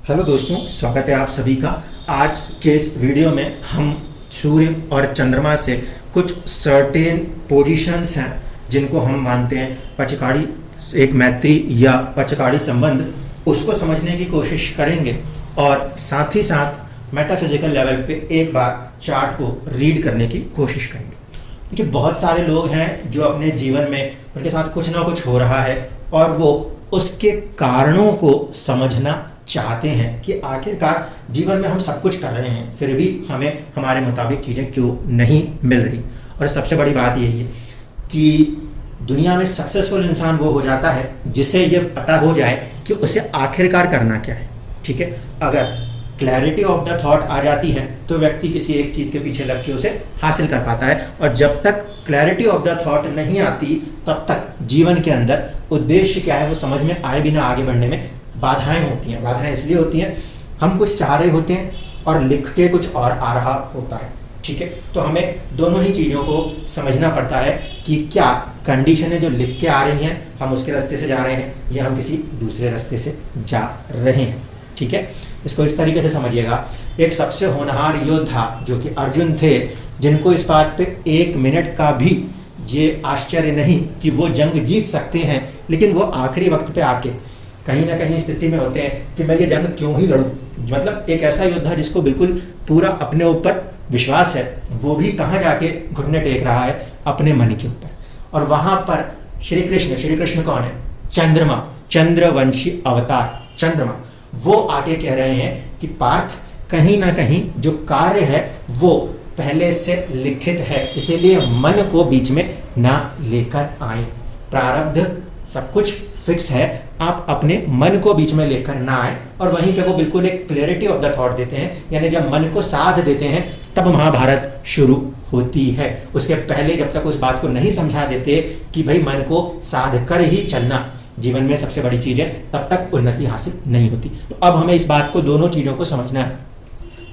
Hello दोस्तों, स्वागत है आप सभी का। आज के इस वीडियो में हम सूर्य और चंद्रमा से कुछ सर्टेन पोजीशंस हैं जिनको हम मानते हैं पचकाड़ी एक मैत्री या पचकाड़ी संबंध, उसको समझने की कोशिश करेंगे और साथ ही साथ मेटाफिजिकल लेवल पे एक बार चार्ट को रीड करने की कोशिश करेंगे। क्योंकि बहुत सारे लोग हैं जो अपने जीवन में उनके साथ कुछ ना कुछ हो रहा है और वो उसके कारणों को समझना चाहते हैं कि आखिरकार जीवन में हम सब कुछ कर रहे हैं, फिर भी हमें हमारे मुताबिक चीज़ें क्यों नहीं मिल रही। और सबसे बड़ी बात यही है कि दुनिया में सक्सेसफुल इंसान वो हो जाता है जिसे ये पता हो जाए कि उसे आखिरकार करना क्या है। ठीक है, अगर क्लैरिटी ऑफ द थॉट आ जाती है तो व्यक्ति किसी एक चीज़ के पीछे लग के उसे हासिल कर पाता है, और जब तक क्लैरिटी ऑफ द थॉट नहीं आती तब तक जीवन के अंदर उद्देश्य क्या है वो समझ में आए बिना आगे बढ़ने में बाधाएं होती हैं। बाधाएं इसलिए होती हैं, हम कुछ चाह रहे होते हैं और लिख के कुछ और आ रहा होता है। ठीक है, तो हमें दोनों ही चीज़ों को समझना पड़ता है कि क्या कंडीशनें जो लिख के आ रही हैं हम उसके रास्ते से जा रहे हैं या हम किसी दूसरे रास्ते से जा रहे हैं। ठीक है, इसको इस तरीके से समझिएगा। एक सबसे होनहार योद्धा जो कि अर्जुन थे, जिनको इस बात पे 1 मिनट का भी ये आश्चर्य नहीं कि वो जंग जीत सकते हैं, लेकिन वो आखिरी वक्त पे आके कहीं ना कहीं स्थिति में होते हैं कि मैं ये जंग क्यों ही लड़ूं। मतलब एक ऐसा योद्धा जिसको बिल्कुल पूरा अपने ऊपर विश्वास है, वो भी कहाँ जाके घुटने टेक रहा है अपने मन के ऊपर। और वहाँ पर श्री कृष्ण कौन है? चंद्रमा, चंद्रवंशी अवतार चंद्रमा, वो आके कह रहे हैं कि पार्थ कहीं ना कहीं जो कार्य है वो पहले से लिखित है, इसीलिए मन को बीच में ना लेकर आए। प्रारब्ध सब कुछ फिक्स है, आप अपने मन को बीच में लेकर ना आए। और वहीं पे वो बिल्कुल एक क्लैरिटी ऑफ द थॉट देते हैं, यानी जब मन को साध देते हैं तब महाभारत शुरू होती है। उसके पहले जब तक उस बात को नहीं समझा देते कि भाई मन को साध कर ही चलना जीवन में सबसे बड़ी चीज़ है, तब तक उन्नति हासिल नहीं होती। तो अब हमें इस बात को, दोनों चीज़ों को समझना है।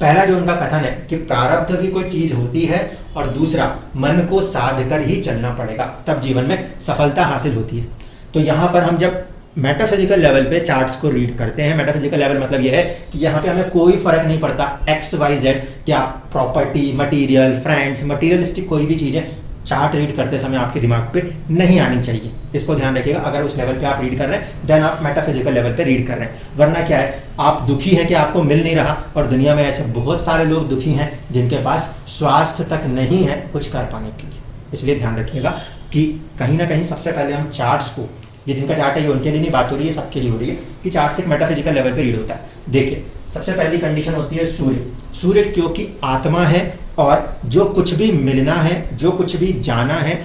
पहला जो उनका कथन है कि प्रारब्ध की कोई चीज़ होती है, और दूसरा मन को साध कर ही चलना पड़ेगा, तब जीवन में सफलता हासिल होती है। तो यहाँ पर हम जब मेटाफिजिकल लेवल पे चार्ट्स को रीड करते हैं, मेटाफिजिकल लेवल मतलब यह है कि यहाँ पे हमें कोई फर्क नहीं पड़ता XYZ, क्या प्रॉपर्टी, मटेरियल, फ्रेंड्स, मटेरियलिस्टिक कोई भी चीज़ें चार्ट रीड करते समय आपके दिमाग पे नहीं आनी चाहिए। इसको ध्यान रखिएगा। अगर उस लेवल पे आप रीड कर रहे हैं देन आप मेटाफिजिकल लेवल पे रीड कर रहे हैं, वरना क्या है, आप दुखी हैं कि आपको मिल नहीं रहा। और दुनिया में ऐसे बहुत सारे लोग दुखी हैं जिनके पास स्वास्थ्य तक नहीं है कुछ कर पाने के लिए। इसलिए ध्यान रखिएगा कि कहीं ना कहीं सबसे पहले हम चार्ट्स को, ये जिनका चार्ट है ये उनके लिए नहीं बात हो रही है, सबके लिए हो रही है कि चार्ट से मेटाफिजिकल लेवल पे रीड होता है। देखिए, सबसे पहली कंडीशन होती है सूर्य क्योंकि आत्मा है, और जो कुछ भी मिलना है, जो कुछ भी जाना है,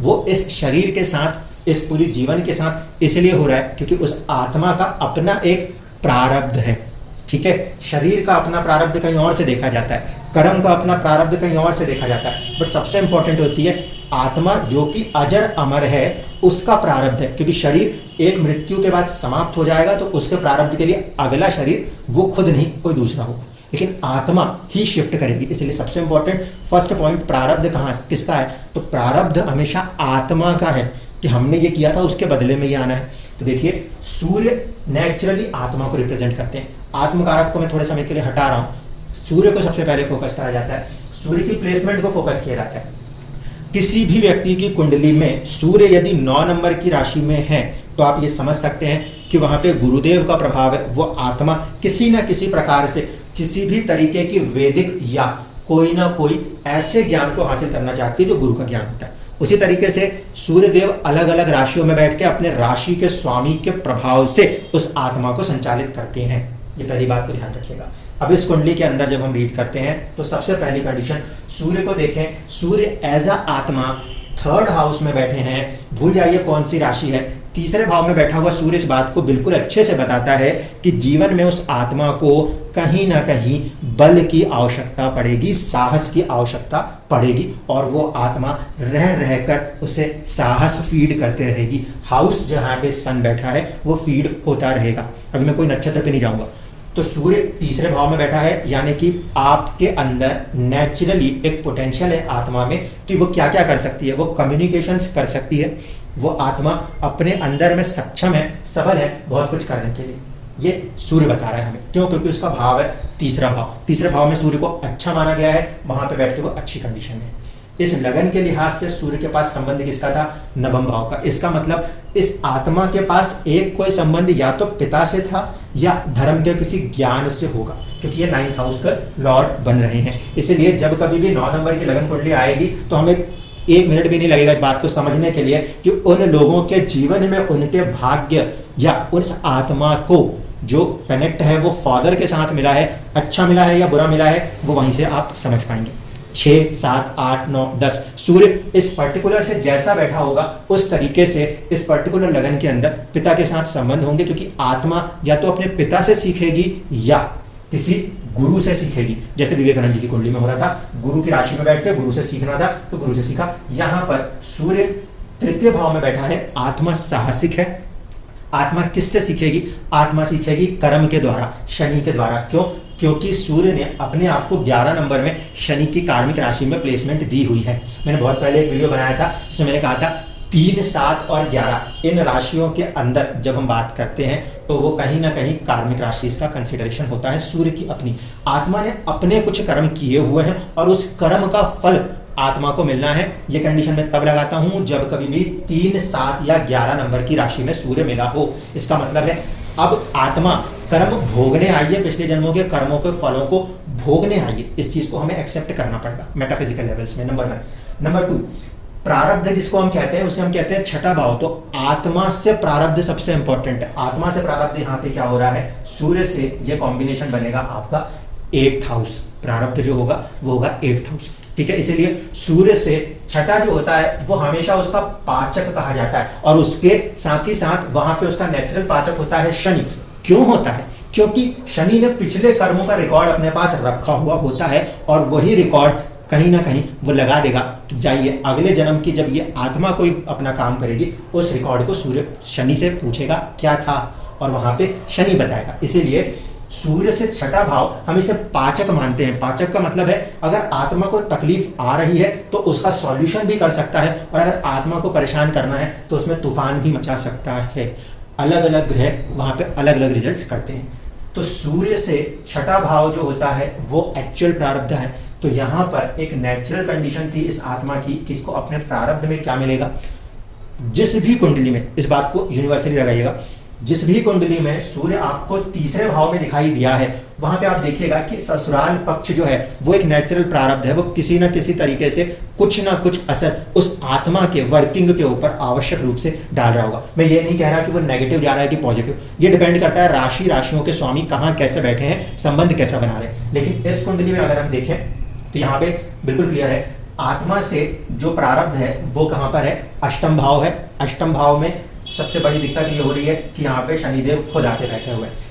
वो इस शरीर के साथ, इस पूरी जीवन के साथ इसलिए हो रहा है क्योंकि उस आत्मा का अपना एक प्रारब्ध है। ठीक है, शरीर का अपना प्रारब्ध कहीं और से देखा जाता है, कर्म का अपना प्रारब्ध कहीं और से देखा जाता है, बट सबसे इंपॉर्टेंट होती है आत्मा जो कि अजर अमर है, उसका प्रारब्ध है। क्योंकि शरीर एक मृत्यु के बाद समाप्त हो जाएगा, तो उसके प्रारब्ध के लिए अगला शरीर वो खुद नहीं कोई दूसरा होगा, लेकिन आत्मा ही शिफ्ट करेगी। इसलिए सबसे इंपॉर्टेंट फर्स्ट पॉइंट, प्रारब्ध कहाँ किसका है? तो प्रारब्ध हमेशा आत्मा का है कि हमने ये किया था उसके बदले में ये आना है। तो देखिए, सूर्य नेचुरली आत्मा को रिप्रेजेंट करते हैं। आत्मकारक को मैं थोड़े समय के लिए हटा रहा हूँ, सूर्य को सबसे पहले फोकस करा जाता है, सूर्य की प्लेसमेंट को फोकस किया जाता है। किसी भी व्यक्ति की कुंडली में सूर्य यदि 9 नंबर की राशि में है तो आप ये समझ सकते हैं कि वहां पे गुरुदेव का प्रभाव है। वो आत्मा किसी ना किसी प्रकार से, किसी भी तरीके की वैदिक या कोई ना कोई ऐसे ज्ञान को हासिल करना चाहती है जो गुरु का ज्ञान होता है। उसी तरीके से सूर्यदेव अलग अलग राशियों में बैठ के अपने राशि के स्वामी के प्रभाव से उस आत्मा को संचालित करते हैं। ये पहली बात को ध्यान रखिएगा। अब इस कुंडली के अंदर जब हम रीड करते हैं तो सबसे पहली कंडीशन, सूर्य को देखें, सूर्य एज अ आत्मा 3rd हाउस में बैठे हैं। भूल जाइए कौन सी राशि है, 3रे भाव में बैठा हुआ सूर्य इस बात को बिल्कुल अच्छे से बताता है कि जीवन में उस आत्मा को कहीं ना कहीं बल की आवश्यकता पड़ेगी, साहस की आवश्यकता पड़ेगी, और वो आत्मा रह रहकर उसे साहस फीड करते रहेगी। हाउस जहाँ पे सन बैठा है वो फीड होता रहेगा। अभी मैं कोई नक्षत्र पे नहीं जाऊँगा। तो सूर्य 3रे भाव में बैठा है, यानी कि आपके अंदर नेचुरली एक पोटेंशियल है आत्मा में कि वो क्या क्या कर सकती है। वो कम्युनिकेशंस कर सकती है, वो आत्मा अपने अंदर में सक्षम है, सबल है बहुत कुछ करने के लिए। ये सूर्य बता रहा है हमें। क्यों? क्योंकि उसका भाव है तीसरा भाव। तीसरे भाव में सूर्य को अच्छा माना गया है, वहां पे बैठ के वो अच्छी कंडीशन में है। इस लगन के लिहाज से सूर्य के पास संबंध किसका था? नवम भाव का। इसका मतलब इस आत्मा के पास एक कोई संबंध या तो पिता से था या धर्म के किसी ज्ञान से होगा, क्योंकि ये 9th हाउस का लॉर्ड बन रहे हैं। इसलिए जब कभी भी 9 नंबर की लगन कुंडली आएगी तो हमें 1 मिनट भी नहीं लगेगा इस बात को समझने के लिए कि उन लोगों के जीवन में उनके भाग्य या उस आत्मा को जो कनेक्ट है वो फादर के साथ मिला है, अच्छा मिला है या बुरा मिला है, वो वहीं से आप समझ पाएंगे। 6, 7, 8, 9, 10 सूर्य इस पर्टिकुलर से जैसा बैठा होगा उस तरीके से इस पर्टिकुलर लगन के अंदर पिता के साथ संबंध होंगे, क्योंकि आत्मा या तो अपने पिता से सीखेगी या किसी गुरु से सीखेगी। जैसे विवेकानंद जी की कुंडली में हो रहा था, गुरु की राशि में बैठ के गुरु से सीखना था तो गुरु से सीखा। यहां पर सूर्य तृतीय भाव में बैठा है, आत्मा साहसिक है। आत्मा किससे सीखेगी? आत्मा सीखेगी कर्म के द्वारा, शनि के द्वारा। क्यों? क्योंकि सूर्य ने अपने आप को 11 नंबर में शनि की कार्मिक राशि में प्लेसमेंट दी हुई है। मैंने बहुत पहले एक वीडियो बनाया था जिसमें मैंने कहा था 3, 7 और 11 इन राशियों के अंदर जब हम बात करते हैं तो वो कहीं ना कहीं कार्मिक राशि इसका कंसिडरेशन होता है। सूर्य की अपनी आत्मा ने अपने कुछ कर्म किए हुए हैं और उस कर्म का फल आत्मा को मिलना है। ये कंडीशन मैं तब लगाता हूं जब कभी भी 3, 7 या 11 नंबर की राशि में सूर्य मिला हो। इसका मतलब है अब आत्मा कर्म भोगने आई है, पिछले जन्मों के कर्मों के फलों को भोगने आई है। इस चीज को हमें एक्सेप्ट करना पड़ेगा मेटाफिजिकल लेवल्स में। नंबर 1। नंबर 2, प्रारब्ध जिसको हम कहते हैं उसे हम कहते हैं छठा भाव। तो आत्मा से प्रारब्ध सबसे इंपॉर्टेंट है। आत्मा से प्रारब्ध यहाँ पे क्या हो रहा है? सूर्य से ये कॉम्बिनेशन बनेगा आपका 8th हाउस। प्रारब्ध जो होगा वो होगा 8th हाउस, ठीक है। इसीलिए सूर्य से छठा जो होता है वो हमेशा उसका पाचक कहा जाता है, और उसके साथ ही साथ वहां पे उसका नेचुरल पाचक होता है शनि। क्यों होता है? क्योंकि शनि ने पिछले कर्मों का रिकॉर्ड अपने पास रखा हुआ होता है और वही रिकॉर्ड कहीं ना कहीं वो लगा देगा। तो जाइए अगले जन्म की जब ये आत्मा कोई अपना काम करेगी उस रिकॉर्ड को सूर्य शनि से पूछेगा क्या था, और वहां पे शनि बताएगा। इसीलिए सूर्य से छठा भाव हम इसे पाचक मानते हैं। पाचक का मतलब है अगर आत्मा को तकलीफ आ रही है तो उसका सॉल्यूशन भी कर सकता है, और अगर आत्मा को परेशान करना है तो उसमें तूफान भी मचा सकता है। अलग अलग ग्रह वहां पे अलग अलग रिजल्ट्स करते हैं। तो सूर्य से छठा भाव जो होता है वो एक्चुअल प्रारब्ध है। तो यहां पर एक नेचुरल कंडीशन थी इस आत्मा की कि इसको अपने प्रारब्ध में क्या मिलेगा। जिस भी कुंडली में, इस बात को यूनिवर्सली लगाइएगा, जिस भी कुंडली में सूर्य आपको तीसरे भाव में दिखाई दिया है वहां पे आप देखिएगा कि ससुराल पक्ष जो है वो एक नेचुरल प्रारब्ध है। वो किसी ना किसी तरीके से कुछ ना कुछ असर उस आत्मा के वर्किंग के ऊपर आवश्यक रूप से डाल रहा होगा। मैं ये नहीं कह रहा कि वो नेगेटिव जा रहा है कि पॉजिटिव, ये डिपेंड करता है राशियों के स्वामी कहाँ कैसे बैठे हैं, संबंध कैसा बना रहे हैं। लेकिन इस कुंडली में अगर हम देखें तो यहाँ पे बिल्कुल क्लियर है, आत्मा से जो प्रारब्ध है वो कहाँ पर है? अष्टम भाव है। अष्टम भाव में सबसे बड़ी दिक्कत ये हो रही है कि यहाँ पे शनिदेव खुद आके बैठे हुए हैं।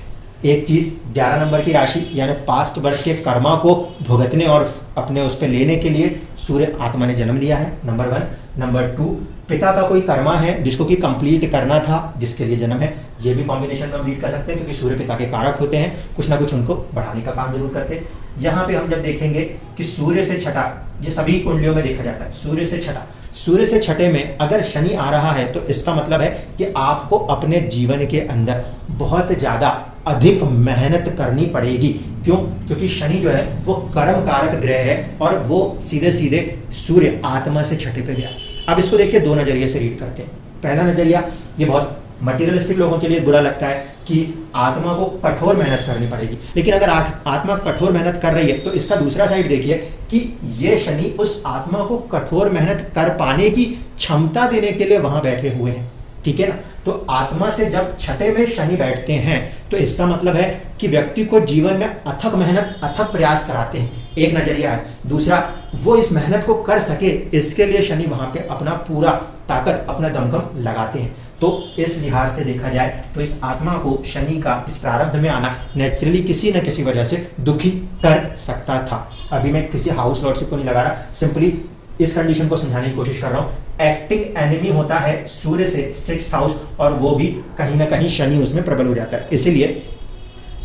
एक चीज 11 नंबर की राशि यानी पास्ट वर्ष के कर्मा को भुगतने और अपने उस पर लेने के लिए सूर्य आत्मा ने जन्म लिया है, नंबर 1। नंबर 2, पिता का कोई कर्मा है जिसको कि कंप्लीट करना था, जिसके लिए जन्म है। ये भी कॉम्बिनेशन कंप्लीट कर सकते हैं क्योंकि सूर्य पिता के कारक होते हैं, कुछ ना कुछ उनको बढ़ाने का काम जरूर करते हैं। यहाँ पे हम जब देखेंगे कि सूर्य से छठा, ये सभी कुंडलियों में देखा जाता है, सूर्य से छठा, सूर्य से छठे में अगर शनि आ रहा है तो इसका मतलब है कि आपको अपने जीवन के अंदर बहुत ज्यादा अधिक मेहनत करनी पड़ेगी। क्यों? क्योंकि शनि जो है वो कर्म कारक ग्रह है और वो सीधे सीधे सूर्य आत्मा से छठे पे गया। अब इसको देखिए 2 नजरिए से रीड करते हैं। पहला नजरिया, ये बहुत मटेरियलिस्टिक लोगों के लिए बुरा लगता है कि आत्मा को कठोर मेहनत करनी पड़ेगी, लेकिन अगर आत्मा कठोर मेहनत कर रही है तो इसका दूसरा साइड देखिए कि ये शनि उस आत्मा को कठोर मेहनत कर पाने की क्षमता देने के लिए वहां बैठे हुए हैं, ठीक है ना। तो आत्मा से जब छठे में शनि बैठते हैं तो इसका मतलब है कि व्यक्ति को जीवन में अथक मेहनत, अथक प्रयास कराते हैं, एक नजरिया है। दूसरा, वो इस मेहनत को कर सके इसके लिए शनि वहां पे अपना पूरा ताकत, अपना दमखम लगाते हैं। तो इस लिहाज से देखा जाए तो इस आत्मा को शनि का इस प्रारब्ध में आना नेचुरली किसी न किसी वजह से दुखी कर सकता था। अभी मैं किसी हाउस लॉर्डशिप को नहीं लगा रहा, सिंपली इस कंडीशन को समझाने की कोशिश कर रहा हूँ। एक्टिंग एनिमी होता है सूर्य से 6th हाउस, और वो भी कहीं ना कहीं शनि उसमें प्रबल हो जाता है। इसीलिए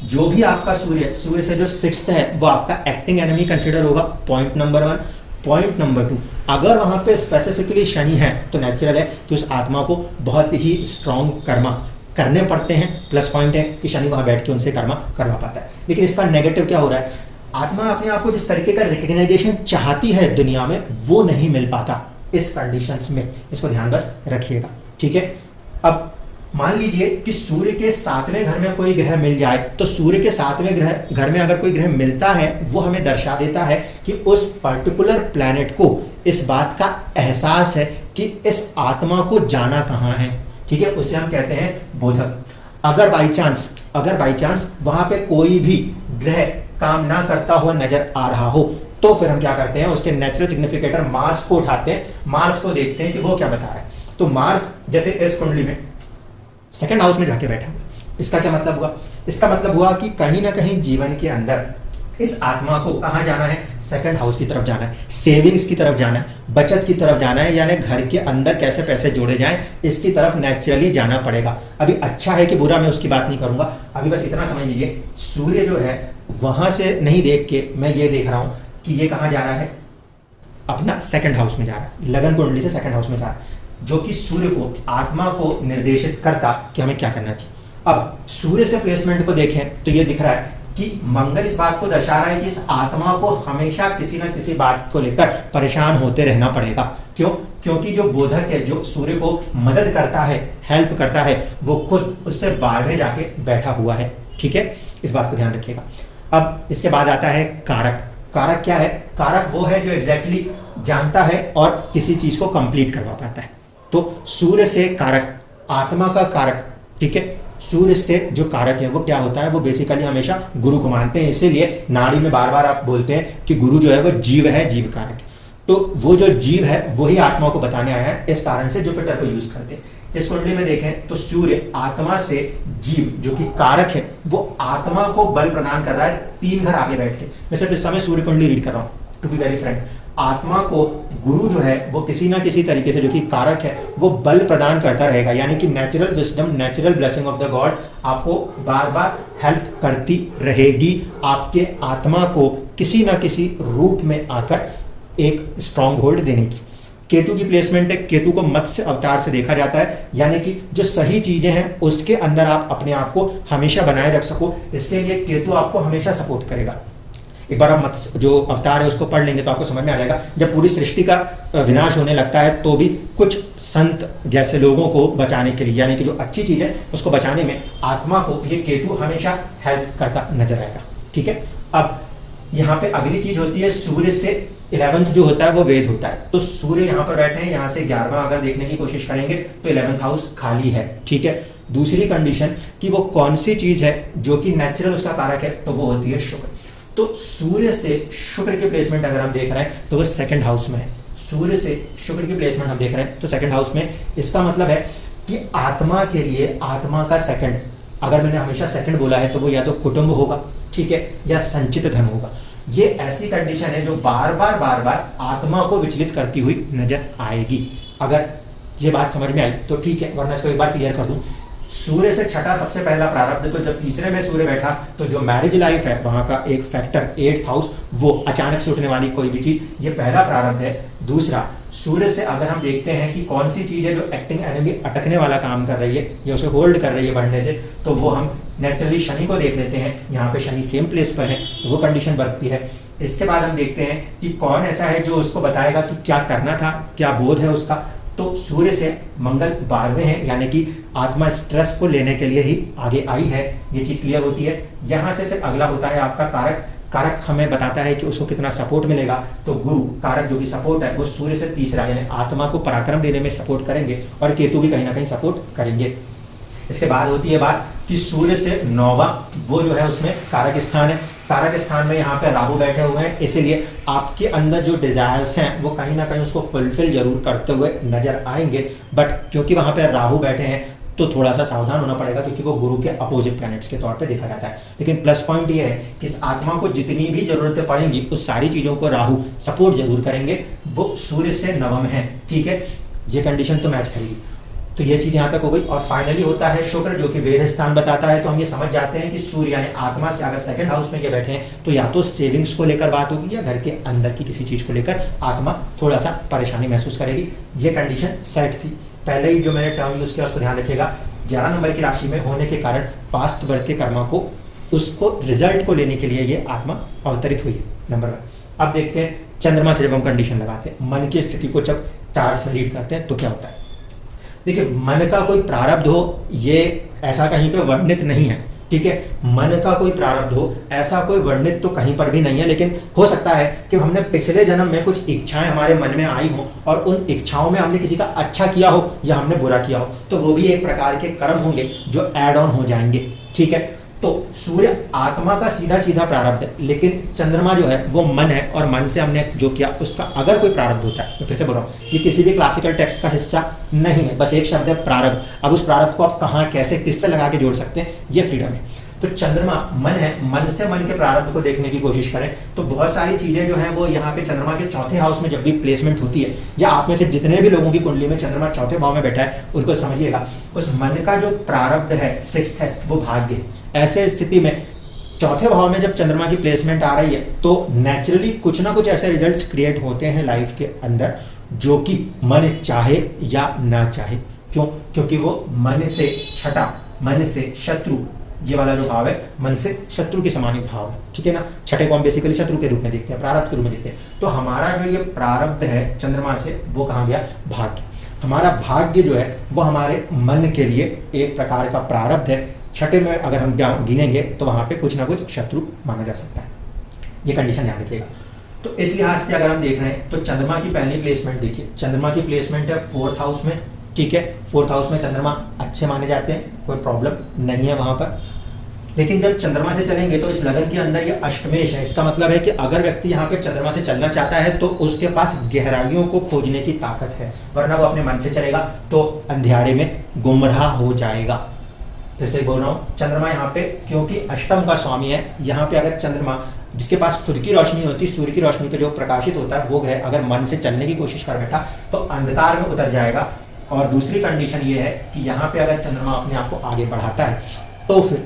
जो भी आपका सूर्य से जो 6th है वो आपका एक्टिंग एनिमी कंसिडर होगा, पॉइंट नंबर 1। पॉइंट नंबर 2, अगर वहां पे स्पेसिफिकली शनि है तो नेचुरल है कि उस आत्मा को बहुत ही स्ट्रॉन्ग कर्मा करने पड़ते हैं। प्लस पॉइंट है कि शनि वहाँ बैठ के उनसे कर्म करवा पाता है। लेकिन इसका नेगेटिव क्या हो रहा है, आत्मा अपने आप को जिस तरीके का रिकग्नाइजेशन चाहती है दुनिया में वो नहीं मिल पाता इस कंडीशंस में। इसको ध्यान बस रखिएगा, ठीक है। अब मान लीजिए कि सूर्य के 7वें घर में कोई ग्रह मिल जाए, तो सूर्य के 7वें ग्रह घर में अगर कोई ग्रह मिलता है वो हमें दर्शा देता है कि उस पर्टिकुलर प्लैनेट को इस बात का एहसास है कि इस आत्मा को जाना कहाँ है, ठीक है। उसे हम कहते हैं बोधक। अगर बाई चांस वहां पे कोई भी ग्रह काम ना करता हुआ नजर आ रहा हो तो फिर हम क्या करते हैं, उसके नेचुरल सिग्निफिकेटर मार्स को उठाते हैं, मार्स को देखते हैं कि वो क्या बता रहा है। तो मार्स जैसे इस कुंडली में सेकंड हाउस में जाके बैठा, इसका क्या मतलब हुआ, इसका मतलब हुआ कि कहीं ना कहीं जीवन के अंदर इस आत्मा को कहाँ जाना है, सेकंड हाउस की तरफ जाना है, सेविंग्स की तरफ जाना है, बचत की तरफ जाना है, यानी घर के अंदर कैसे पैसे जोड़े जाएं इसकी तरफ नेचुरली जाना पड़ेगा। अभी अच्छा है कि बुरा, मैं उसकी बात नहीं करूंगा, अभी बस इतना समझ लीजिए सूर्य जो है वहां से नहीं देख के मैं ये देख रहा हूं कि ये कहाँ जा रहा है, अपना सेकंड हाउस में जा रहा है, लगन कुंडली से सेकंड हाउस में जा रहा है, जो कि सूर्य को, आत्मा को निर्देशित करता कि हमें क्या करना चाहिए। अब सूर्य से प्लेसमेंट को देखें तो ये दिख रहा है कि मंगल इस बात को दर्शा रहा है कि इस आत्मा को हमेशा किसी न किसी बात को लेकर परेशान होते रहना पड़ेगा। क्यों? क्योंकि जो बोधक है, जो सूर्य को मदद करता है, हेल्प करता है, वो खुद उससे 12वें जाके बैठा हुआ है, ठीक है। इस बात को ध्यान रखिएगा। अब इसके बाद आता है कारक। कारक क्या है? कारक वो है जो एग्जैक्टली जानता है और किसी चीज को कंप्लीट करवा पाता है। तो सूर्य से कारक, आत्मा का कारक, ठीक है। सूर्य से जो कारक है वो क्या होता है, वो बेसिकली हमेशा गुरु को मानते हैं, इसीलिए नाड़ी में बार बार आप बोलते हैं कि गुरु जो है वो जीव है, जीव कारक। तो वो जो जीव है वही आत्मा को बताने आया है, इस कारण से जुपिटर को यूज करते हैं। इस कुंडली में देखें तो सूर्य आत्मा से जीव जो कि कारक है वो आत्मा को बल प्रदान कर रहा है 3 घर आगे बैठ के। मैं सिर्फ इस समय सूर्य कुंडली रीड कर रहा हूँ, टू बी वेरी फ्रैंक। आत्मा को गुरु जो है वो किसी ना किसी तरीके से, जो कि कारक है, वो बल प्रदान करता रहेगा, यानी कि natural wisdom, natural blessing of the God आपको बार बार हेल्प करती रहेगी, आपके आत्मा को किसी ना किसी रूप में आकर एक स्ट्रॉन्ग होल्ड देने की। केतु की प्लेसमेंट है, केतु को मत्स्य अवतार से देखा जाता है, यानी कि जो सही चीजें हैं उसके अंदर आप अपने आप को हमेशा बनाए रख सको, इसके लिए केतु आपको हमेशा सपोर्ट करेगा। एक बार आप मत्स्य जो अवतार है उसको पढ़ लेंगे तो आपको समझ में आ जाएगा, जब पूरी सृष्टि का विनाश होने लगता है तो भी कुछ संत जैसे लोगों को बचाने के लिए, यानी कि जो अच्छी चीज है उसको बचाने में आत्मा को ये केतु हमेशा हेल्प करता नजर आएगा, ठीक है। अब यहाँ पे अगली चीज होती है, सूर्य से 11th जो होता है वो वेद होता है। तो सूर्य यहाँ पर बैठे हैं, यहाँ से 11वां अगर देखने की कोशिश करेंगे तो 11th हाउस खाली है, ठीक है। दूसरी कंडीशन कि वो कौन सी चीज है जो कि नेचुरल उसका कारक है, तो वो होती है शुक्र। तो सूर्य से शुक्र की प्लेसमेंट अगर हम देख रहे हैं तो वो सेकंड हाउस में है। सूर्य से शुक्र की प्लेसमेंट हम देख रहे हैं तो सेकंड हाउस में, इसका मतलब है कि आत्मा के लिए, आत्मा का सेकंड, अगर मैंने हमेशा सेकंड बोला है तो वो या तो कुटुंब होगा, ठीक है, या संचित धन होगा। ये ऐसी कंडीशन है जो बार बार आत्मा को विचलित करती हुई नजर आएगी। अगर ये बात समझ में आई तो ठीक है, वरना इसको एक बार क्लियर कर दूं। सूर्य से छठा सबसे पहला प्रारब्ध, तो जब तीसरे में सूर्य बैठा तो जो मैरिज लाइफ है वहां का एक फैक्टर 8th हाउस, वो अचानक से उठने वाली कोई भी चीज, ये पहला प्रारब्ध है। दूसरा, सूर्य से अगर हम देखते हैं कि कौन सी चीज है जो एक्टिंग एनर्जी अटकने वाला काम कर रही है या उसे होल्ड कर रही है बढ़ने से, तो वो हम नेचुरली शनि को देख लेते हैं। यहाँ पे शनि सेम प्लेस पर है तो वो कंडीशन बरतती है। इसके बाद हम देखते हैं कि कौन ऐसा है जो उसको बताएगा कि क्या करना था, क्या बोध है उसका। तो सूर्य से मंगल 12वें हैं, यानी कि आत्मा स्ट्रेस को लेने के लिए ही आगे आई है, ये चीज क्लियर होती है। यहाँ से फिर अगला होता है आपका कारक। कारक हमें बताता है कि उसको कितना सपोर्ट मिलेगा। तो गुरु कारक जो कि सपोर्ट है वो सूर्य से तीसरा, यानी आत्मा को पराक्रम देने में सपोर्ट करेंगे, और केतु भी कहीं ना कहीं सपोर्ट करेंगे। इसके बाद होती है बात कि सूर्य से 9वां, वो जो है उसमें कारक स्थान है। कारक स्थान में यहाँ पे राहु बैठे हुए हैं, इसीलिए आपके अंदर जो डिजायर्स हैं वो कहीं ना कहीं उसको फुलफिल जरूर करते हुए नजर आएंगे, बट क्योंकि वहाँ पे राहु बैठे हैं तो थोड़ा सा सावधान होना पड़ेगा, क्योंकि वो गुरु के अपोजिट प्लैनेट्स के तौर पे देखा जाता है। लेकिन प्लस पॉइंट ये है कि इस आत्मा को जितनी भी जरूरतें पड़ेंगी उस सारी चीजों को राहु सपोर्ट जरूर करेंगे, वो सूर्य से 9वां है, ठीक है। ये कंडीशन तो मैच करेगी। तो ये चीज यहाँ तक हो गई। और फाइनली होता है शुक्र, जो कि वेद स्थान बताता है। तो हम ये समझ जाते हैं कि सूर्य यानी आत्मा से अगर सेकंड हाउस में ये बैठे हैं तो या तो सेविंग्स को लेकर बात होगी या घर के अंदर की किसी चीज को लेकर आत्मा थोड़ा सा परेशानी महसूस करेगी। ये कंडीशन सेट थी। पहले ही जो मैंने टर्म यूज किया उसको ध्यान रखिएगा, 11 नंबर की राशि में होने के कारण पास्ट बर्थ के कर्मा को उसको रिजल्ट को लेने के लिए ये आत्मा अवतरित हुई है। नंबर 1। अब देखते हैं चंद्रमा से जब हम कंडीशन लगाते हैं, मन की स्थिति को जब चार्ट में रीड करते हैं तो क्या होता है। देखिए, मन का कोई प्रारब्ध हो ये ऐसा कहीं पे वर्णित नहीं है, ठीक है। मन का कोई प्रारब्ध हो ऐसा कोई वर्णित तो कहीं पर भी नहीं है, लेकिन हो सकता है कि हमने पिछले जन्म में कुछ इच्छाएं हमारे मन में आई हो और उन इच्छाओं में हमने किसी का अच्छा किया हो या हमने बुरा किया हो, तो वो भी एक प्रकार के कर्म होंगे जो ऐड ऑन हो जाएंगे, ठीक है। तो सूर्य आत्मा का सीधा सीधा प्रारब्ध है, लेकिन चंद्रमा जो है वो मन है और मन से हमने जो किया उसका अगर कोई प्रारब्ध होता है, मैं फिर से बोल रहा हूँ, ये किसी भी क्लासिकल टेक्स्ट का हिस्सा नहीं है, बस एक शब्द है प्रारब्ध। अब उस प्रारब्ध को आप कहाँ कैसे किससे लगा के जोड़ सकते हैं, ये फ्रीडम है। तो चंद्रमा मन है, मन से मन के प्रारब्ध को देखने की कोशिश करें तो बहुत सारी चीजें जो हैं वो यहाँ पे चंद्रमा के चौथे हाउस में जब भी प्लेसमेंट होती है, या आप में से जितने भी लोगों की कुंडली में चंद्रमा चौथे भाव में बैठा है उनको समझिएगा, उस मन का जो प्रारब्ध है, सिक्स्थ है, वो भाग्य है। ऐसे स्थिति में चौथे भाव में जब चंद्रमा की प्लेसमेंट आ रही है तो नेचुरली कुछ ना कुछ ऐसे रिजल्ट्स क्रिएट होते हैं लाइफ के अंदर जो कि मन चाहे या ना चाहे। क्यों? क्योंकि वो मन से छठा, मन से शत्रु, ये वाला जो भाव है मन से शत्रु के समान ही भाव है, ठीक है ना। छठे को हम बेसिकली शत्रु के रूप में देखते हैं, प्रारब्ध के रूप में देखते हैं। तो हमारा जो ये प्रारब्ध है चंद्रमा से वो कहाँ गया, भाग्य। हमारा भाग्य जो है वो हमारे मन के लिए एक प्रकार का प्रारब्ध है। छठे में अगर हम गिनेंगे तो वहां पे कुछ ना कुछ शत्रु माना जा सकता है, ये कंडीशन ध्यान रखिएगा। तो इस लिहाज से अगर हम देख रहे हैं तो चंद्रमा की पहली प्लेसमेंट देखिए, चंद्रमा की प्लेसमेंट है 4th हाउस में, ठीक है। 4th हाउस में चंद्रमा अच्छे माने जाते हैं, कोई प्रॉब्लम नहीं है वहां पर। लेकिन जब चंद्रमा से चलेंगे तो इस लगन के अंदर ये अष्टमेश है। इसका मतलब है कि अगर व्यक्ति यहाँ पे चंद्रमा से चलना चाहता है तो उसके पास गहराइयों को खोजने की ताकत है, वरना वो अपने मन से चलेगा तो अंधियारे में गुमराह हो जाएगा। जैसे बोल रहा हूँ, चंद्रमा यहाँ पे क्योंकि अष्टम का स्वामी है, यहाँ पे अगर चंद्रमा जिसके पास खुद की रोशनी होती है, सूर्य की रोशनी पे जो प्रकाशित होता है वो ग्रह अगर मन से चलने की कोशिश कर बैठा तो अंधकार में उतर जाएगा। और दूसरी कंडीशन ये है कि यहाँ पे अगर चंद्रमा अपने आप को आगे बढ़ाता है तो फिर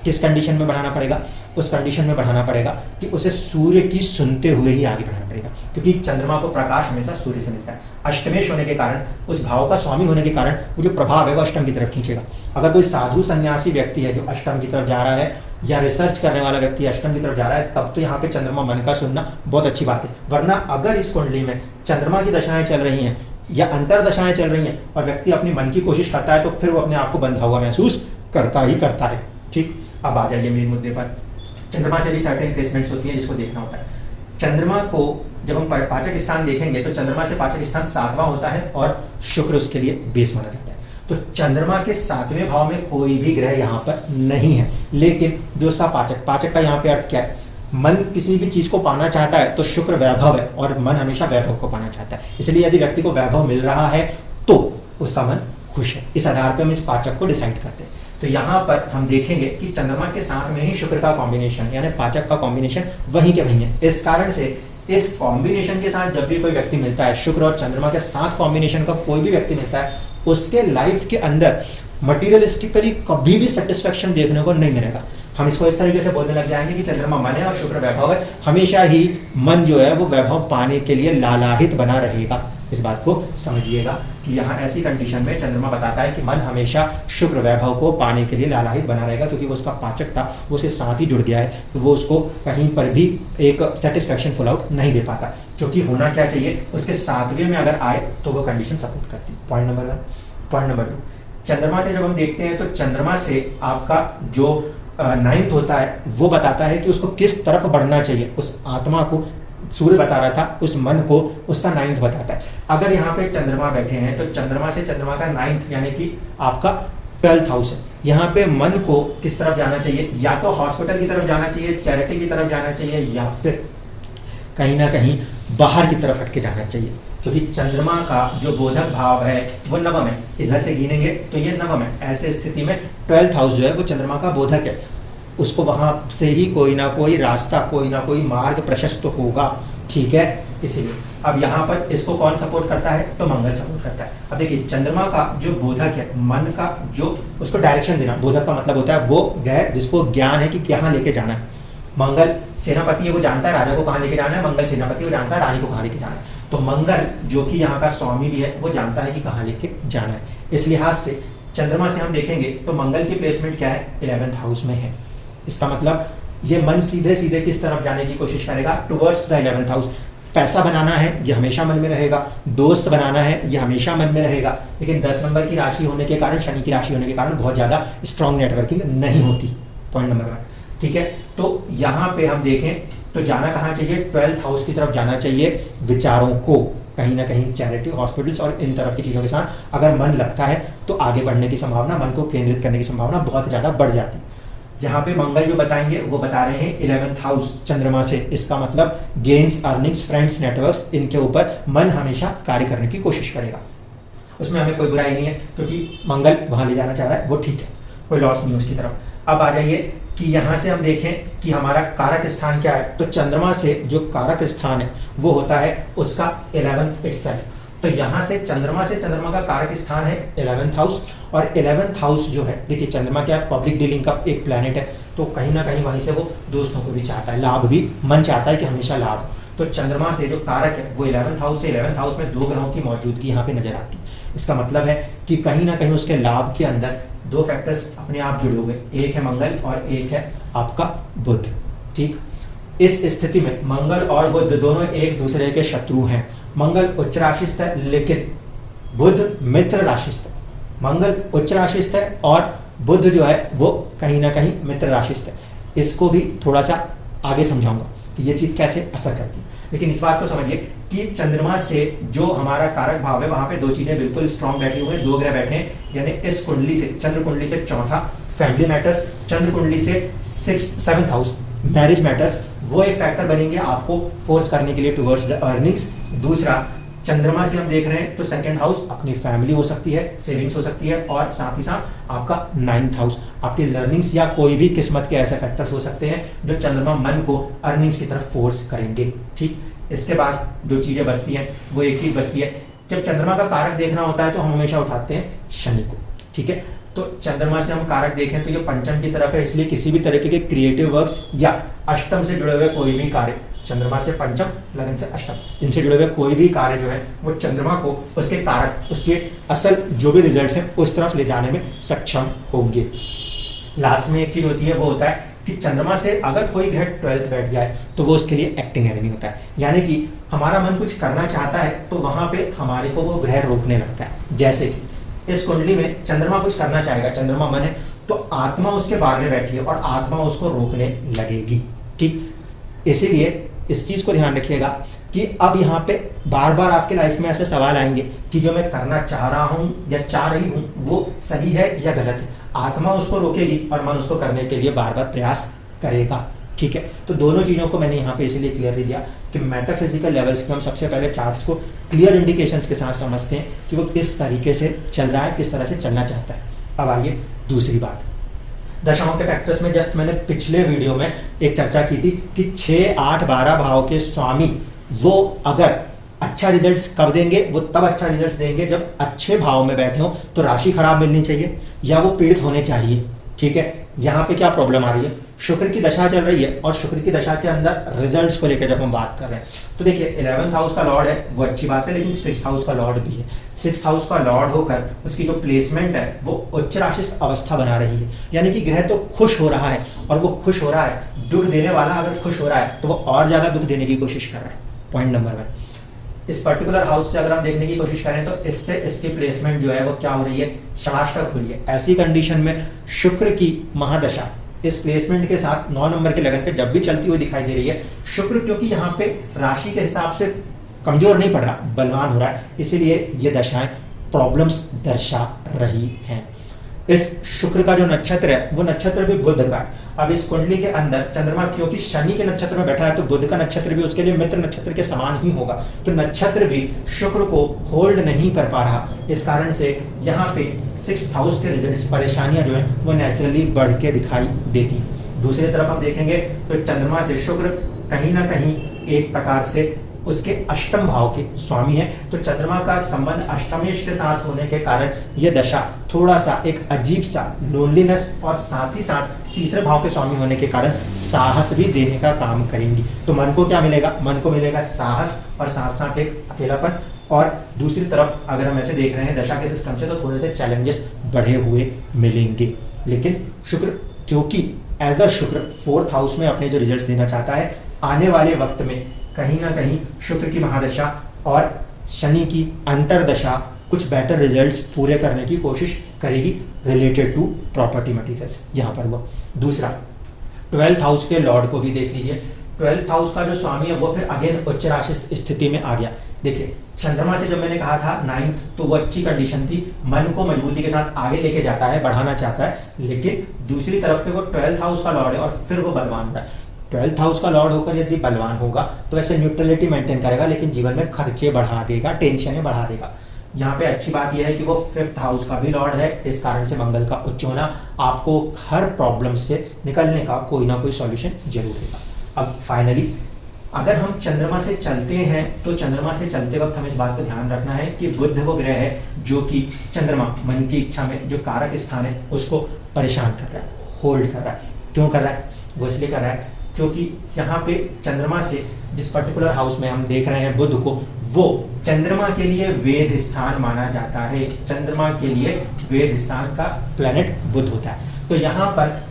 किस कंडीशन में बढ़ाना पड़ेगा, उस कंडीशन में बढ़ाना पड़ेगा कि उसे सूर्य की सुनते हुए ही आगे बढ़ाना पड़ेगा, क्योंकि चंद्रमा को प्रकाश हमेशा सूर्य से मिलता है। अष्टमेश होने के कारण, उस भाव का स्वामी होने के कारण वो जो प्रभाव है वो अष्टम की तरफ खींचेगा। अगर कोई साधु सन्यासी व्यक्ति है जो अष्टम की तरफ जा रहा है या रिसर्च करने वाला व्यक्ति अष्टम की तरफ जा रहा है, तब तो यहाँ पे चंद्रमा मन का सुनना बहुत अच्छी बात है। वरना अगर इस कुंडली में चंद्रमा की दशाएं चल रही हैं या अंतर दशाएं चल रही हैं और व्यक्ति अपनी मन की कोशिश करता है तो फिर वो अपने आप को बंधा हुआ महसूस करता ही करता है, ठीक। अब आ जाइए मेन मुद्दे पर। चंद्रमा से भी सर्टेन प्लेसमेंट्स होती है जिसको देखना होता है। चंद्रमा को जब हम पाचक स्थान देखेंगे तो चंद्रमा से पाचक स्थान 7वां होता है और शुक्र उसके लिए बेस माना जाता है। तो चंद्रमा के 7वें भाव में कोई भी ग्रह यहाँ पर नहीं है, लेकिन जो उसका पाचक, पाचक का यहाँ पे अर्थ क्या है, मन किसी भी चीज को पाना चाहता है तो शुक्र वैभव है और मन हमेशा वैभव को पाना चाहता है। इसलिए यदि व्यक्ति को वैभव मिल रहा है तो उसका मन खुश है। इस आधार पर हम इस पाचक को डिसाइड करते हैं। तो यहाँ पर हम देखेंगे कि चंद्रमा के साथ में ही शुक्र का कॉम्बिनेशन यानी पाचक का कॉम्बिनेशन वहीं के वहीं है। इस कारण से इस कॉम्बिनेशन के साथ जब भी कोई व्यक्ति मिलता है, शुक्र और चंद्रमा के साथ कॉम्बिनेशन का कोई भी व्यक्ति मिलता है, उसके लाइफ के अंदर मटीरियलिस्टिकली कभी भी सेटिस्फेक्शन देखने को नहीं मिलेगा। हम इसको इस तरीके से बोलने लग जाएंगे कि चंद्रमा मन है और शुक्र वैभव है, हमेशा ही मन जो है वो वैभव पाने के लिए लालाहित बना रहेगा। इस बात को समझिएगा कि यहाँ ऐसी कंडीशन में चंद्रमा बताता है कि मन हमेशा शुक्र वैभव को पाने के लिए लालाहित बना रहेगा, क्योंकि वो उसका पाचक था, वो उसके साथ ही जुड़ गया है, तो वो उसको कहीं पर भी एक सेटिस्फेक्शन फुल आउट नहीं दे पाता। क्योंकि होना क्या चाहिए, उसके 7वें में अगर आए तो वो कंडीशन सपोर्ट करती है। Point number 1। पॉइंट नंबर 2, चंद्रमा से जब हम देखते हैं तो चंद्रमा से आपका जो 9th होता है वो बताता है कि उसको किस तरफ बढ़ना चाहिए। उस आत्मा को सूर्य बता रहा था, उस मन को उसका 9th बताता है। अगर यहाँ पे चंद्रमा बैठे हैं तो चंद्रमा से चंद्रमा का 9th यानी कि आपका 12th हाउस है। यहाँ पे मन को किस तरफ जाना चाहिए, या तो हॉस्पिटल की तरफ जाना चाहिए, चैरिटी की तरफ जाना चाहिए, या फिर कहीं ना कहीं बाहर की तरफ हट के जाना चाहिए। क्योंकि चंद्रमा का जो बोधक भाव है वो नवम है, इधर से गिनेंगे तो ये नवम है। ऐसे स्थिति में 12th हाउस जो है वो चंद्रमा का बोधक है, उसको वहां से ही कोई ना कोई रास्ता, कोई ना कोई मार्ग प्रशस्त होगा, ठीक है। इसीलिए अब यहाँ पर इसको कौन सपोर्ट करता है, तो मंगल सपोर्ट करता है। अब देखिए चंद्रमा का जो बोधक है, मन का जो उसको डायरेक्शन देना, बोधक का मतलब होता है वो ग्रह जिसको ज्ञान है कि कहाँ लेके जाना है। मंगल सेनापति है, वो जानता है राजा को कहाँ लेके जाना है, मंगल सेनापति वो जानता है रानी को कहाँ लेके जाना है। तो मंगल जो कि यहाँ का स्वामी भी है वो जानता है कि कहाँ लेके जाना है। इस लिहाज से चंद्रमा से हम देखेंगे तो मंगल की प्लेसमेंट क्या है, 11th हाउस में है। इसका मतलब ये मन सीधे सीधे किस तरफ जाने की कोशिश करेगा, टुवर्ड्स द 11th हाउस। पैसा बनाना है ये हमेशा मन में रहेगा, दोस्त बनाना है ये हमेशा मन में रहेगा, लेकिन 10 नंबर की राशि होने के कारण, शनि की राशि होने के कारण बहुत ज़्यादा स्ट्रॉन्ग नेटवर्किंग नहीं होती। पॉइंट नंबर 1, ठीक है। तो यहाँ पे हम देखें तो जाना कहाँ चाहिए, 12th हाउस की तरफ जाना चाहिए। विचारों को कहीं ना कहीं चैरिटी, हॉस्पिटल्स और इन तरफ की चीज़ों के साथ अगर मन लगता है तो आगे बढ़ने की संभावना, मन को केंद्रित करने की संभावना बहुत ज़्यादा बढ़ जाती है। यहाँ पे मंगल जो बताएंगे वो बता रहे हैं 11th हाउस चंद्रमा से। इसका मतलब गेन्स, अर्निंग्स, फ्रेंड्स, नेटवर्क्स, इनके ऊपर मन हमेशा कार्य करने की कोशिश करेगा। उसमें हमें कोई बुराई नहीं है क्योंकि मंगल वहाँ ले जाना चाह रहा है, वो ठीक है, कोई लॉस नहीं उसकी तरफ। अब आ जाइए कि यहाँ से हम देखें कि हमारा कारक स्थान क्या है। तो चंद्रमा से जो कारक स्थान है वो होता है उसका 11th इटसेल्फ। तो यहाँ से चंद्रमा का कारक स्थान है 11th हाउस। और 11th हाउस जो है, देखिए चंद्रमा क्या है, पब्लिक डीलिंग का एक प्लैनेट है, तो कहीं ना कहीं वहीं से वो दोस्तों को भी चाहता है, लाभ भी, मन चाहता है कि हमेशा लाभ हो। तो चंद्रमा से जो कारक है वो 11th हाउस से, 11th हाउस में 2 ग्रहों की मौजूदगी यहाँ पे नजर आती है। इसका मतलब है कि कहीं ना कहीं उसके लाभ के अंदर 2 फैक्टर्स अपने आप जुड़े हुए, एक है मंगल और एक है आपका बुध। ठीक, इस स्थिति में मंगल और बुध दोनों एक दूसरे के शत्रु हैं। मंगल उच्च राशिस्थ है लेकिन बुध मित्र राशिस्थ है। मंगल उच्च राशिस्थ है और बुध जो है वो कहीं ना कहीं मित्र राशिस्थ है। इसको भी थोड़ा सा आगे समझाऊंगा कि ये चीज कैसे असर करती है, लेकिन इस बात को समझिए कि चंद्रमा से जो हमारा कारक भाव है वहां पे 2 चीजें बिल्कुल स्ट्रॉन्ग बैठी हुई हैं, 2 ग्रह बैठे हैं। यानी इस कुंडली से, चंद्र कुंडली से चौथा फैमिली मैटर्स, चंद्र कुंडली से 7th हाउस मैरिज मैटर्स, वो एक फैक्टर बनेंगे आपको फोर्स करने के लिए टुवर्ड्स द अर्निंग्स। दूसरा, चंद्रमा से हम देख रहे हैं तो 2nd हाउस अपनी फैमिली हो सकती है, सेविंग्स हो सकती है, और साथ ही साथ आपका 9th हाउस आपकी लर्निंग्स या कोई भी किस्मत के ऐसे फैक्टर्स हो सकते हैं जो चंद्रमा मन को अर्निंग्स की तरफ फोर्स करेंगे। ठीक, इसके बाद जो चीजें बचती हैं वो एक चीज बचती है, जब चंद्रमा का कारक देखना होता है तो हम हमेशा उठाते हैं शनि को। ठीक है, तो चंद्रमा से हम कारक देखें तो ये पंचम की तरफ है, इसलिए किसी भी तरीके के क्रिएटिव वर्क्स या अष्टम से जुड़े हुए कोई भी कार्य, चंद्रमा से पंचम, लगन से अष्टम, इनसे जुड़े हुए कोई भी कार्य जो है वो चंद्रमा को उसके कारक, उसके असल जो भी रिजल्ट्स हैं उस तरफ ले जाने में सक्षम होंगे। लास्ट में एक चीज होती है, वो होता है कि चंद्रमा से अगर कोई ग्रह 12th बैठ जाए तो वो उसके लिए एक्टिंग एनिमी होता है। यानी कि हमारा मन कुछ करना चाहता है तो वहां पे हमारे को वो ग्रह रोकने लगता है। जैसे कि इस कुंडली में चंद्रमा कुछ करना चाहेगा, चंद्रमा मन है, तो आत्मा उसके बाग में बैठी है और आत्मा उसको रोकने लगेगी। ठीक, इसीलिए इस चीज को ध्यान रखिएगा कि अब यहाँ पे बार बार आपके लाइफ में ऐसे सवाल आएंगे कि जो मैं करना चाह रहा हूँ या चाह रही हूँ वो सही है या गलत है। आत्मा उसको रोकेगी और मन उसको करने के लिए बार बार प्रयास करेगा। ठीक है, तो दोनों चीज़ों को मैंने यहाँ पे इसीलिए क्लियरली दिया कि मेटाफिजिकल लेवल्स पे हम सबसे पहले चार्ट्स को क्लियर इंडिकेशंस के साथ समझते हैं कि वो किस तरीके से चल रहा है, किस तरह से चलना चाहता है। अब आइए दूसरी बात, दशाओं के फैक्टर्स में जस्ट मैंने पिछले वीडियो में एक चर्चा की थी कि 6, 8, 12 भाव के स्वामी वो अगर अच्छा रिजल्ट्स कब देंगे, वो तब अच्छा रिजल्ट्स देंगे जब अच्छे भाव में बैठे हो, तो राशि खराब मिलनी चाहिए या वो पीड़ित होने चाहिए। ठीक है, यहाँ पे क्या प्रॉब्लम आ रही है, शुक्र की दशा चल रही है और शुक्र की दशा के अंदर रिजल्ट्स को लेकर जब हम बात कर रहे हैं तो देखिए 11th हाउस का लॉर्ड है वो अच्छी बात है, लेकिन 6th हाउस का लॉर्ड भी है। 6th हाउस का लॉर्ड होकर उसकी जो प्लेसमेंट है वो उच्च राशि अवस्था बना रही है, यानी कि ग्रह तो खुश हो रहा है और वो खुश हो रहा है, दुख देने वाला अगर खुश हो रहा है तो वो और ज्यादा दुख देने की कोशिश कर रहा है। पॉइंट नंबर 1, इस पर्टिकुलर हाउस से अगर हम देखने की कोशिश करें तो इससे इसकी प्लेसमेंट जो है वो क्या हो रही है, षडाष्टक हो रही है। ऐसी कंडीशन में शुक्र की महादशा इस प्लेसमेंट के साथ 9 नंबर के लगन पे जब भी चलती हुई दिखाई दे रही है, शुक्र क्योंकि यहाँ पे राशि के हिसाब से कमजोर नहीं पड़ रहा, बलवान हो रहा है, इसीलिए ये दशाएं प्रॉब्लम्स दर्शा रही हैं। इस शुक्र का जो नक्षत्र है वो नक्षत्र भी बुध का है। अब इस कुंडली के अंदर चंद्रमा क्योंकि शनि के नक्षत्र में बैठा है तो बुध का नक्षत्र भी उसके लिए मित्र नक्षत्र के समान ही होगा, तो नक्षत्र भी शुक्र को होल्ड नहीं कर पा रहा। इस कारण से यहाँ पे 6th हाउस के रिजल्ट्स, परेशानियां जो है वो नेचुरली बढ़ के दिखाई देती हैं। दूसरी तरफ हम देखेंगे तो चंद्रमा से शुक्र कहीं ना कहीं एक प्रकार से उसके अष्टम भाव के स्वामी है, तो चंद्रमा का संबंध अष्टमेश के साथ होने के कारण यह दशा थोड़ा सा एक अजीब सा लोनलीनेस और साथ ही साथ तीसरे भाव के स्वामी होने के कारण साहस भी देने का काम करेंगी। तो मन को क्या मिलेगा, मन को मिलेगा साहस और साथ साथ एक अकेलापन और दूसरी तरफ अगर हम ऐसे देख रहे हैं दशा के सिस्टम से, तो थोड़े से चैलेंजेस बढ़े हुए मिलेंगे। लेकिन शुक्र, क्योंकि एज अ शुक्र 4th हाउस में अपने जो रिजल्ट्स देना चाहता है, आने वाले वक्त में कहीं ना कहीं शुक्र की महादशा और शनि की अंतरदशा कुछ बेटर रिजल्ट्स पूरे करने की कोशिश करेगी रिलेटेड टू प्रॉपर्टी मटीरियल्स। यहाँ पर वो दूसरा 12th हाउस के लॉर्ड को भी देख लीजिए। 12th हाउस का जो स्वामी है वो फिर अगेन उच्च राशि स्थिति में आ गया। देखिए चंद्रमा से जब मैंने कहा था 9th, तो वो अच्छी कंडीशन थी, मन को मजबूती के साथ आगे लेके जाता है, बढ़ाना चाहता है। लेकिन दूसरी तरफ पे वो 12th हाउस का लॉर्ड है और फिर वो बलवान हो रहा है। 12th हाउस का लॉर्ड होकर यदि बलवान होगा तो वैसे न्यूट्रलिटी मेंटेन करेगा, लेकिन जीवन में खर्चे बढ़ा देगा, टेंशनें बढ़ा देगा। यहाँ पे अच्छी बात यह है कि वो 5th हाउस का भी लॉर्ड है, इस कारण से मंगल का उच्च होना आपको हर प्रॉब्लम से निकलने का कोई ना कोई सॉल्यूशन जरूर देगा। अब फाइनली अगर हम चंद्रमा से चलते हैं तो चंद्रमा से चलते वक्त हमें इस बात को ध्यान रखना है कि बुध वो ग्रह है जो कि चंद्रमा मन की इच्छा में जो कारक स्थान है उसको परेशान कर रहा है, होल्ड कर रहा है। क्यों कर रहा है? वो इसलिए कर रहा है क्योंकि यहाँ पे चंद्रमा से जिस पर्टिकुलर हाउस में हम देख रहे हैं बुध को, वो चंद्रमा के लिए वेद स्थान माना जाता है। चंद्रमा के लिए वेद स्थान का प्लेनेट बुध होता है। तो यहाँ पर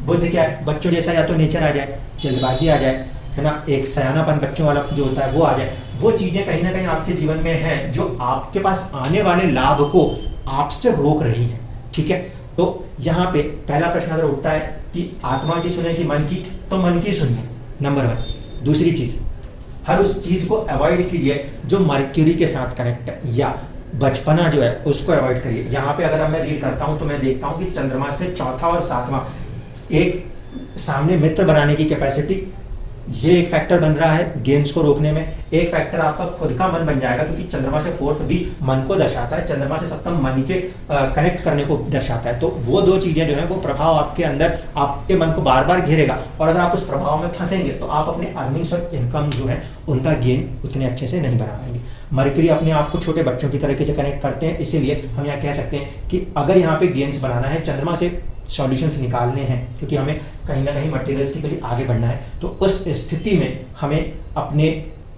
बुध क्या है, बच्चों जैसा या तो नेचर आ जाए, जल्दबाजी आ जाए, है ना, एक सयानापन बच्चों वाला जो होता है वो आ जाए। वो चीजें कहीं ना कहीं आपके जीवन में हैं जो आपके पास आने वाले लाभ को आपसे रोक रही हैं। ठीक है, तो यहाँ पे पहला प्रश्न अगर उठता है कि आत्मा की सुने कि मन की, तो मन की सुनिए, नंबर 1। दूसरी चीज, हर उस चीज को अवॉइड कीजिए जो मर्क्यूरी के साथ कनेक्ट है या बचपना जो है उसको अवॉइड करिए। यहाँ पे अगर मैं रीड करता हूँ तो मैं देखता हूँ कि चंद्रमा से 4था और 7वां एक सामने मित्र बनाने की कैपेसिटी, ये एक फैक्टर बन रहा है गेम्स को रोकने में। एक फैक्टर आपका खुद का मन बन जाएगा, क्योंकि चंद्रमा से 4th भी मन को दर्शाता है, चंद्रमा से 7वां मन के कनेक्ट करने को दर्शाता है। तो वो दो चीजें जो है वो प्रभाव आपके अंदर आपके मन को बार बार घेरेगा, और अगर आप उस प्रभाव में फंसेंगे तो आप अपने अर्निंग्स और इनकम जो है उनका गेन उतने अच्छे से नहीं बना पाएंगे। मर्क्यूरी अपने आप को छोटे बच्चों की तरीके से कनेक्ट करते हैं, इसीलिए हम यहाँ कह सकते हैं कि अगर यहाँ पे गेन्स बनाना है, चंद्रमा से सॉल्यूशंस निकालने हैं, क्योंकि हमें कहीं ना कहीं मटेरियलिस्टिकली आगे बढ़ना है, तो उस स्थिति में हमें अपने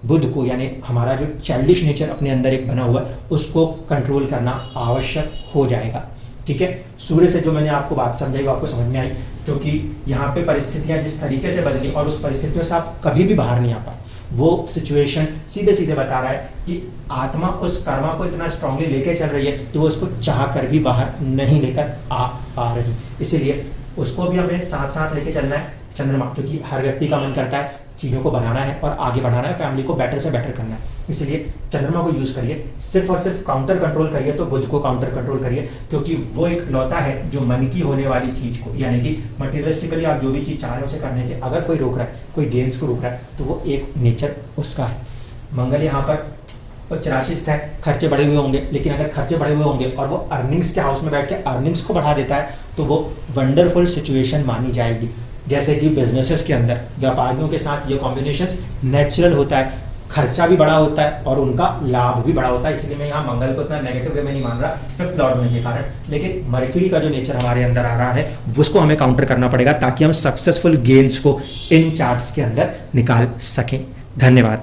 बुध को, यानी हमारा जो चाइल्डिश नेचर अपने अंदर एक बना हुआ है, उसको कंट्रोल करना आवश्यक हो जाएगा। ठीक है, सूर्य से जो मैंने आपको बात समझाई वो आपको समझ में आई, क्योंकि यहाँ पे परिस्थितियाँ जिस तरीके से बदली और उस परिस्थितियों से आप कभी भी बाहर नहीं आ पाए, वो सिचुएशन सीधे सीधे बता रहा है कि आत्मा उस कर्मा को इतना स्ट्रांगली लेके चल रही है कि वो उसको चाह कर भी बाहर नहीं लेकर आ पा रही। इसीलिए उसको भी हमें साथ साथ लेके चलना है चंद्रमा, क्योंकि हर व्यक्ति का मन करता है चीज़ों को बनाना है और आगे बढ़ाना है, फैमिली को बेटर से बेटर करना है। इसलिए चंद्रमा को यूज़ करिए, सिर्फ और सिर्फ काउंटर कंट्रोल करिए तो बुध को काउंटर कंट्रोल करिए, क्योंकि वो एक लौता है जो मन की होने वाली चीज़ को, यानी कि मटेरियलिस्टिकली आप जो भी चीज़ चाह रहे हैं उसे करने से अगर कोई रोक रहा है, कोई गेम्स को रोक रहा है, तो वो एक नेचर उसका है। मंगल यहाँ पर उच्च राशि स्थित है, खर्चे बढ़े हुए होंगे, लेकिन अगर खर्चे बढ़े हुए होंगे और वो अर्निंग्स के हाउस में बैठ के अर्निंग्स को बढ़ा देता है तो वो वंडरफुल सिचुएशन मानी जाएगी। जैसे कि बिजनेसेस के अंदर व्यापारियों के साथ ये कॉम्बिनेशंस नेचुरल होता है, खर्चा भी बड़ा होता है और उनका लाभ भी बड़ा होता है। इसलिए मैं यहाँ मंगल को इतना नेगेटिव वे में नहीं मान रहा 5th लॉर्ड होने के कारण, लेकिन मर्क्यूरी का जो नेचर हमारे अंदर आ रहा है उसको हमें काउंटर करना पड़ेगा ताकि हम सक्सेसफुल गेन्स को इन चार्ट्स के अंदर निकाल सकें। धन्यवाद।